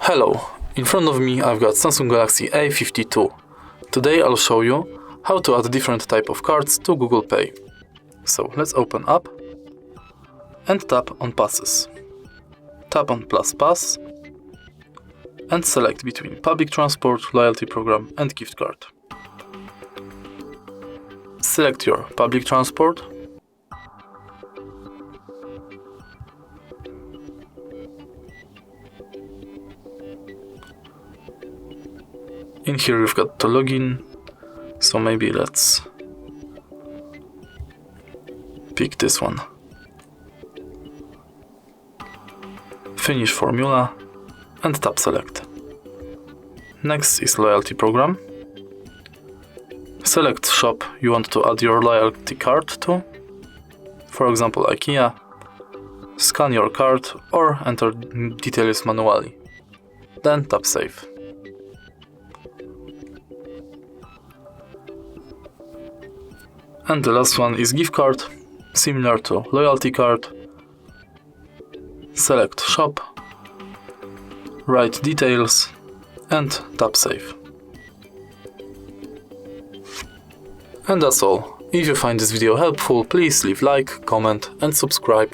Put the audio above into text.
Hello, in front of me I've got Samsung Galaxy A52. Today I'll show you how to add different type of cards to Google Pay. So let's open up and tap on Passes. Tap on Plus Pass and select between public transport, loyalty program and gift card. Select your public transport. In here we've got to login, so maybe let's pick this one. Finish formula and tap select. Next is loyalty program. Select shop you want to add your loyalty card to, for example IKEA. Scan your card or enter details manually. Then tap save. And the last one is gift card, similar to loyalty card. Select shop, write details and tap save. And that's all. If you find this video helpful, please leave like, comment and subscribe.